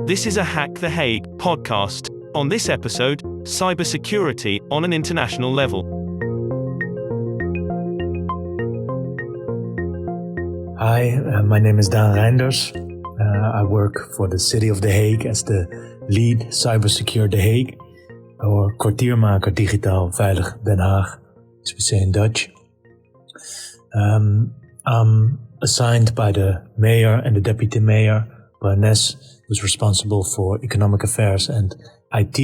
This is a Hâck The Hague podcast. On this episode, cybersecurity on an international level. Hi, my name is Daan Rijnders. I work for the city of The Hague as the lead Cybersecurity The Hague, or kwartiermaker digitaal veilig Den Haag, as we say in Dutch. I'm assigned by the mayor and the deputy mayor, Baroness, who's responsible for economic affairs and IT,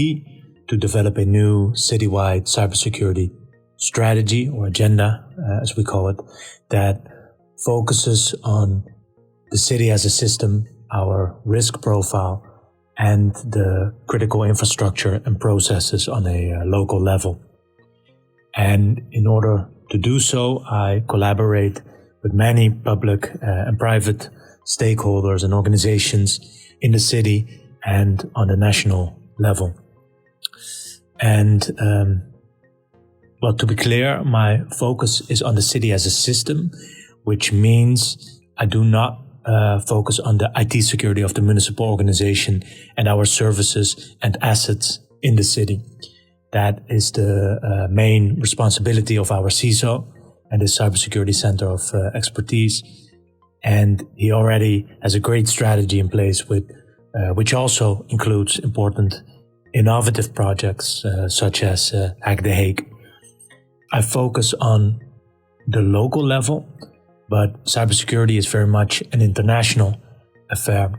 to develop a new citywide cybersecurity strategy or agenda, as we call it, that focuses on the city as a system, our risk profile, and the critical infrastructure and processes on a local level. And in order to do so, I collaborate with many public and private stakeholders and organizations in the city and on the national level. And, to be clear, my focus is on the city as a system, which means I do not focus on the IT security of the municipal organization and our services and assets in the city. That is the main responsibility of our CISO and the Cybersecurity Center of Expertise. And he already has a great strategy in place with which also includes important innovative projects such as Hâck The Hague. I focus on the local level, but cybersecurity is very much an international affair.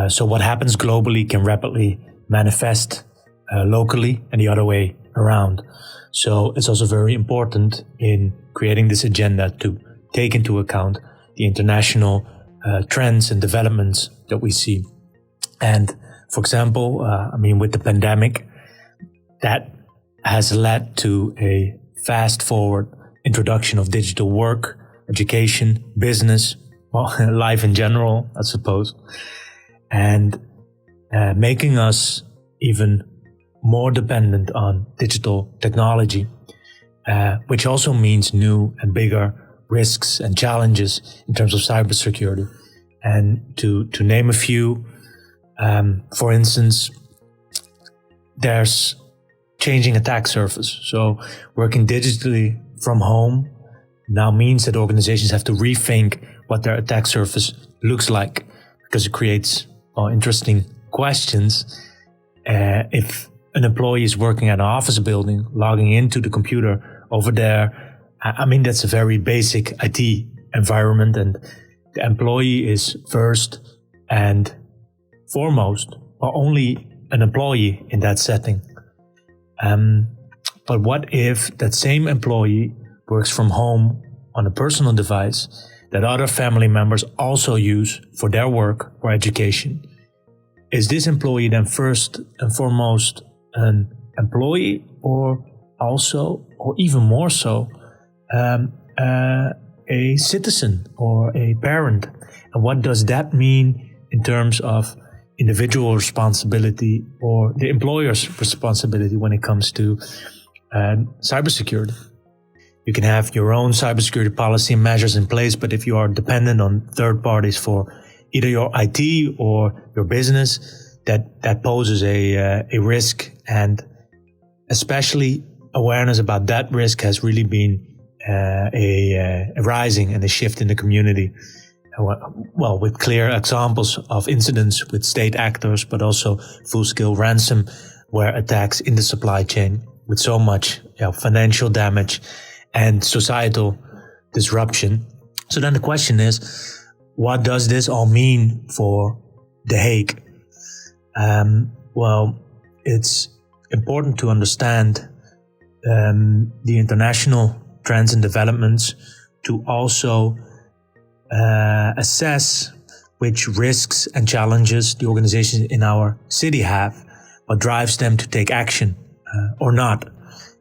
So what happens globally can rapidly manifest locally and the other way around. So it's also very important in creating this agenda to take into account the international trends and developments that we see. And for example, with the pandemic, that has led to a fast forward introduction of digital work, education, business, life in general, I suppose, and making us even more dependent on digital technology, which also means new and bigger risks and challenges in terms of cybersecurity. And to name a few, for instance, there's changing attack surface. So working digitally from home now means that organizations have to rethink what their attack surface looks like, because it creates interesting questions. If an employee is working at an office building, logging into the computer over there, that's a very basic IT environment, and the employee is first and foremost, or only an employee in that setting. But what if that same employee works from home on a personal device that other family members also use for their work or education? Is this employee then first and foremost an employee, or also, or even more so, a citizen or a parent? And what does that mean in terms of individual responsibility or the employer's responsibility when it comes to cybersecurity? You can have your own cybersecurity policy and measures in place, but if you are dependent on third parties for either your IT or your business, that poses a risk, and especially awareness about that risk has really been a rising and a shift in the community. With clear examples of incidents with state actors, but also full-scale ransomware attacks in the supply chain with so much financial damage and societal disruption. So then the question is, what does this all mean for The Hague? It's important to understand the international trends and developments to also assess which risks and challenges the organizations in our city have, what drives them to take action or not,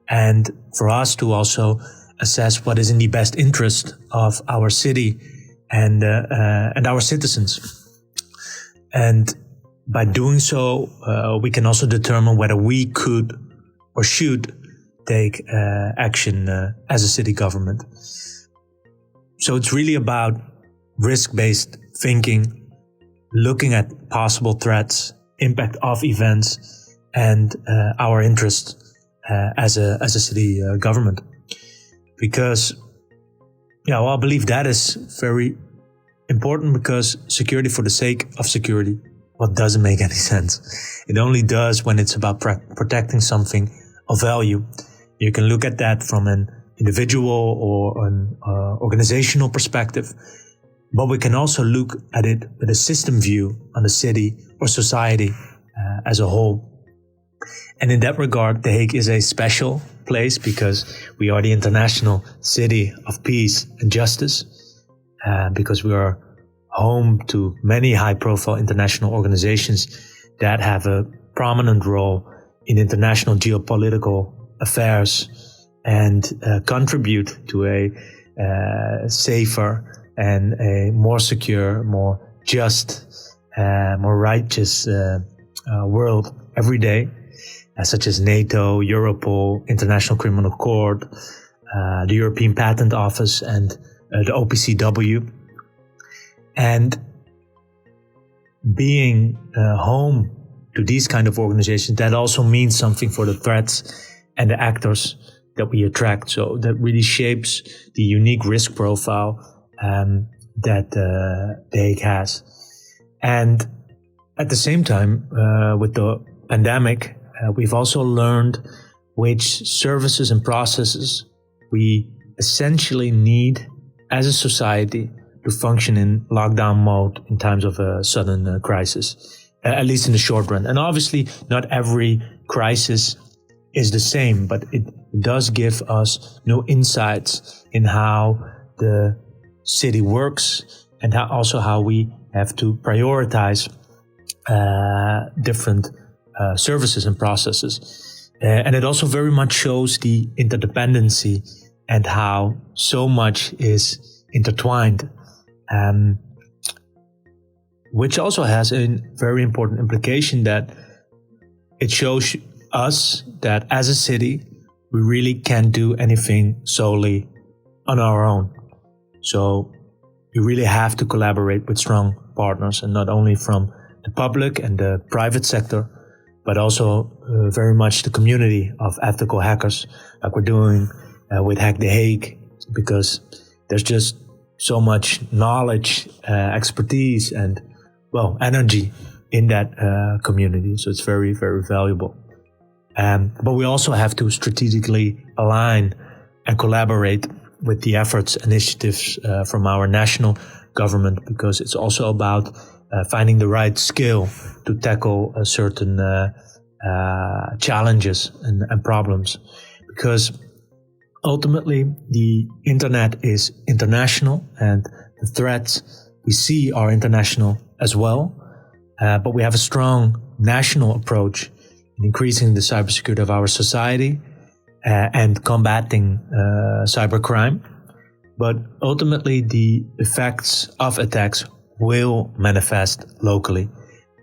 and for us to also assess what is in the best interest of our city and our citizens. And by doing so, we can also determine whether we could or should take action as a city government. So it's really about risk-based thinking looking at possible threats, impact of events, and our interest as a city government. Because, I believe that is very important, because security for the sake of security, doesn't make any sense. It only does when it's about protecting something of value. You can look at that from an individual or an organizational perspective, but we can also look at it with a system view on the city or society as a whole. And in that regard, The Hague is a special place because we are the international city of peace and justice, because we are home to many high-profile international organizations that have a prominent role in international geopolitical affairs and contribute to a safer and a more secure, more just, more righteous world every day, such as NATO, Europol, International Criminal Court, the European Patent Office, and the OPCW. And being home to these kind of organizations, that also means something for the threats and the actors that we attract. So that really shapes the unique risk profile that The Hague has. And at the same time, with the pandemic, we've also learned which services and processes we essentially need as a society to function in lockdown mode in times of a sudden crisis, at least in the short run. And obviously, not every crisis is the same, but it does give us new insights in how the city works and how we have to prioritize different services and processes. And it also very much shows the interdependency and how so much is intertwined, which also has a very important implication that it shows us that as a city, we really can't do anything solely on our own. So you really have to collaborate with strong partners, and not only from the public and the private sector, but also very much the community of ethical hackers, like we're doing with Hâck The Hague, because there's just so much knowledge, expertise, and energy in that community. So it's very, very valuable. But we also have to strategically align and collaborate with the efforts, initiatives from our national government, because it's also about finding the right skill to tackle certain challenges and problems. Because ultimately, the internet is international, and the threats we see are international as well. But we have a strong national approach in increasing the cybersecurity of our society and combating cybercrime. But ultimately, the effects of attacks will manifest locally.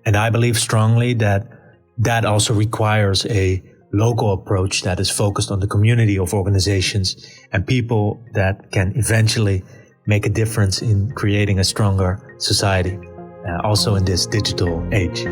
And I believe strongly that also requires a local approach that is focused on the community of organizations and people that can eventually make a difference in creating a stronger society, also in this digital age.